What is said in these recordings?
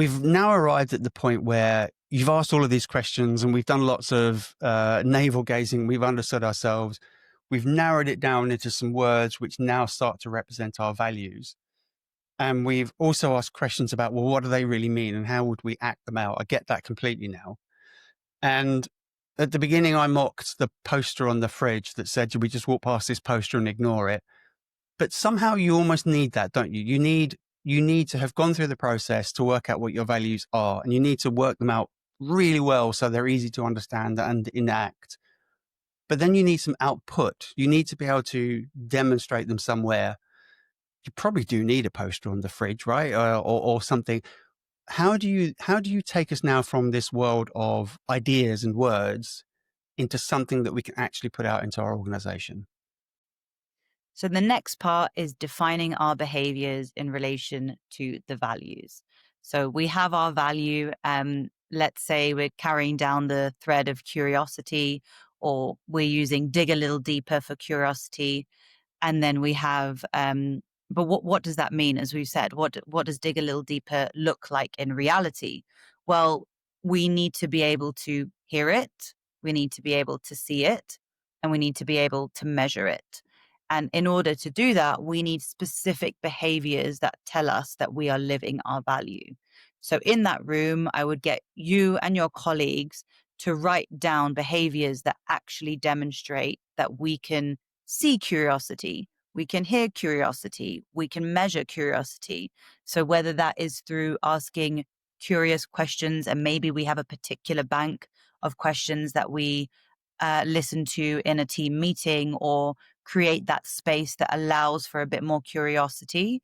We've now arrived at the point where you've asked all of these questions and we've done lots of navel gazing. We've understood ourselves. We've narrowed it down into some words which now start to represent our values. And we've also asked questions about, well, what do they really mean and how would we act them out? I get that completely now. And at the beginning, I mocked the poster on the fridge that said, "Should we just walk past this poster and ignore it?" But somehow you almost need that, don't you? You need to have gone through the process to work out what your values are, and you need to work them out really well so they're easy to understand and enact. But then you need some output. You need to be able to demonstrate them somewhere. You probably do need a poster on the fridge, right? Or something. How do you take us now from this world of ideas and words into something that we can actually put out into our organization? So the next part is defining our behaviors in relation to the values. So we have our value. Let's say we're carrying down the thread of curiosity, or we're using dig a little deeper for curiosity. And then we have, but what does that mean? As we've said, what does dig a little deeper look like in reality? Well, we need to be able to hear it, we need to be able to see it, and we need to be able to measure it. And in order to do that, we need specific behaviors that tell us that we are living our value. So in that room, I would get you and your colleagues to write down behaviors that actually demonstrate that we can see curiosity, we can hear curiosity, we can measure curiosity. So whether that is through asking curious questions, and maybe we have a particular bank of questions that we listen to in a team meeting, or create that space that allows for a bit more curiosity.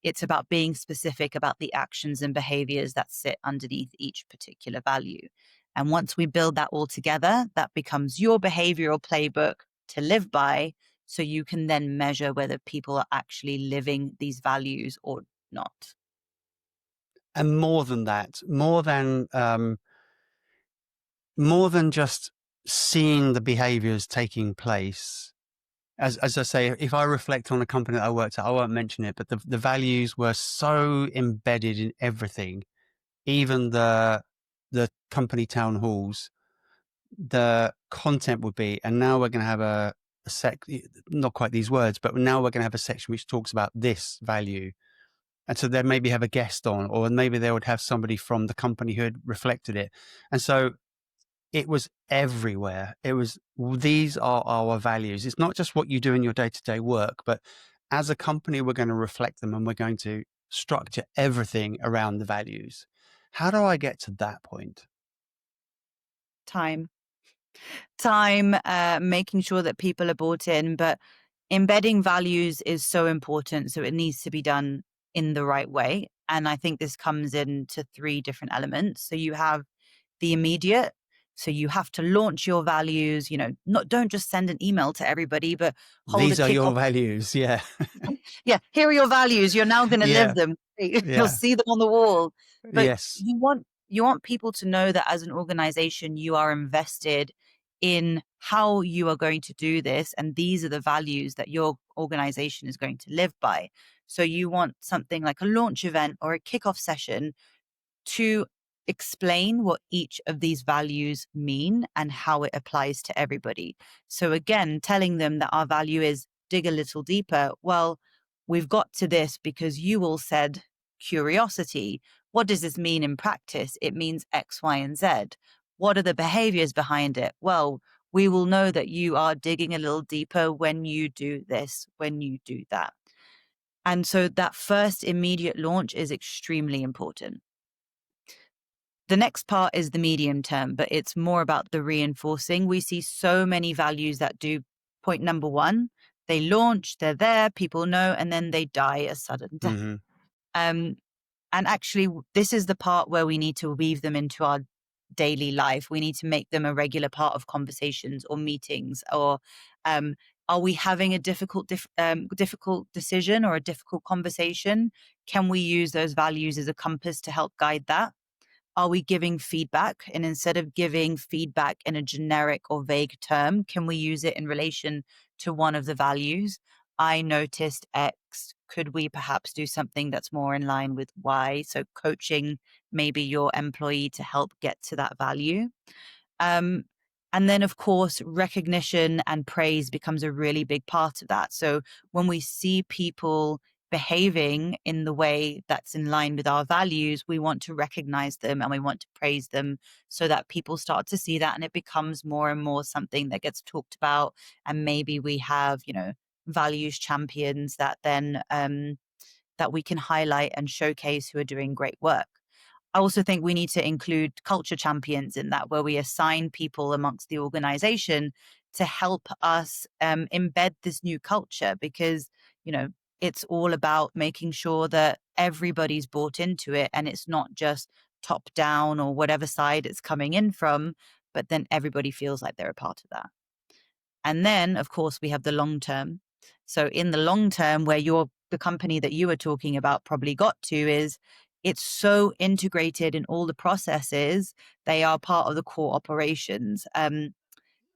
It's about being specific about the actions and behaviors that sit underneath each particular value. And once we build that all together, that becomes your behavioral playbook to live by. So you can then measure whether people are actually living these values or not. And more than that, more than just seeing the behaviors taking place. As I say, if I reflect on a company that I worked at, I won't mention it, but the values were so embedded in everything, even the company town halls, the content would be, and now we're going to have a not quite these words, but now we're going to have a section which talks about this value. And so they maybe have a guest on, or maybe they would have somebody from the company who had reflected it. And so it was everywhere. It was, these are our values. It's not just what you do in your day-to-day work, but as a company, we're going to reflect them and we're going to structure everything around the values. How do I get to that point? Time, making sure that people are bought in, but embedding values is so important. So it needs to be done in the right way. And I think this comes into three different elements. So you have the immediate. So you have to launch your values, don't just send an email to everybody, but hold a These are your kickoff. values. Yeah. Yeah, here are your values. You're now going to Yeah. live them. You'll Yeah. see them on the wall. But Yes. you want people to know that as an organization, you are invested in how you are going to do this, and these are the values that your organization is going to live by. So you want something like a launch event or a kickoff session to explain what each of these values mean and how it applies to everybody. So again, telling them that our value is dig a little deeper. Well, we've got to this because you all said curiosity. What does this mean in practice? It means X, Y, and Z. What are the behaviors behind it? Well, we will know that you are digging a little deeper when you do this, when you do that. And so that first immediate launch is extremely important. The next part is the medium term, but it's more about the reinforcing. We see so many values that do point number one. They launch, they're there, people know, and then they die a sudden death. Mm-hmm. And actually, this is the part where we need to weave them into our daily life. We need to make them a regular part of conversations or meetings. Or are we having a difficult decision or a difficult conversation? Can we use those values as a compass to help guide that? Are we giving feedback? And instead of giving feedback in a generic or vague term, can we use it in relation to one of the values? I noticed X. could we perhaps do something that's more in line with why? So coaching maybe your employee to help get to that value. Um, and then, of course, recognition and praise becomes a really big part of that. So when we see people behaving in the way that's in line with our values, we want to recognize them and we want to praise them so that people start to see that and it becomes more and more something that gets talked about. And maybe we have, values champions that then that we can highlight and showcase who are doing great work. I also think we need to include culture champions in that, where we assign people amongst the organization to help us embed this new culture because, you know, it's all about making sure that everybody's bought into it and it's not just top down or whatever side it's coming in from, but then everybody feels like they're a part of that. And then, of course, we have the long term. So in the long term, where the company that you were talking about probably got to is it's so integrated in all the processes, they are part of the core operations. And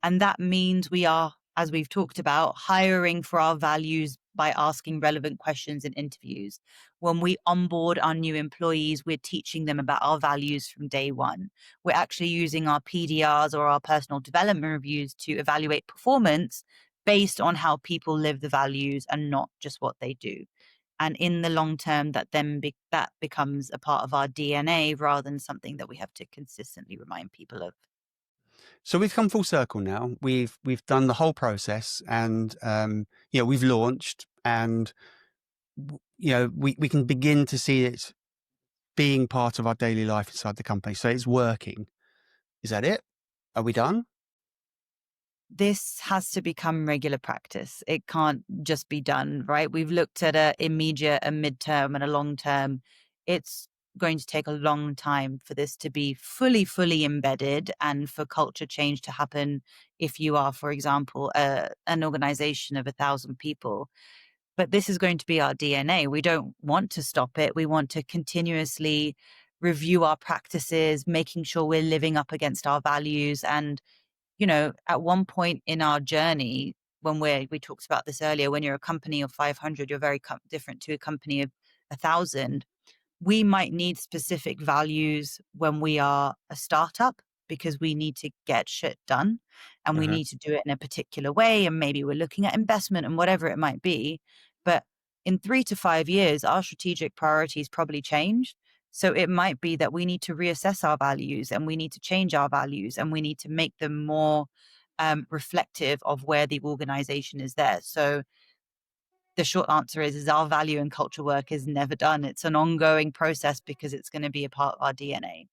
that means we are, as we've talked about, hiring for our values by asking relevant questions in interviews. When we onboard our new employees, we're teaching them about our values from day one. We're actually using our PDRs or our personal development reviews to evaluate performance based on how people live the values and not just what they do. And in the long term, that becomes a part of our DNA rather than something that we have to consistently remind people of. So we've come full circle now. We've done the whole process, and we've launched, and we can begin to see it being part of our daily life inside the company. So it's working. Is that it? Are we done? This has to become regular practice. It can't just be done, right? We've looked at a immediate, a midterm, and a long term. It's going to take a long time for this to be fully embedded and for culture change to happen if you are, for example, an organization of 1,000 people. But this is going to be our DNA. We don't want to stop it. We want to continuously review our practices, making sure we're living up against our values. And at one point in our journey, when we talked about this earlier, when you're a company of 500, you're very different to a company of 1,000. We might need specific values when we are a startup because we need to get shit done and we Uh-huh. need to do it in a particular way. And maybe we're looking at investment and whatever it might be. But in 3 to 5 years, our strategic priorities probably changed. So it might be that we need to reassess our values and we need to change our values and we need to make them more reflective of where the organization is there. So the short answer is our value and culture work is never done. It's an ongoing process because it's going to be a part of our DNA.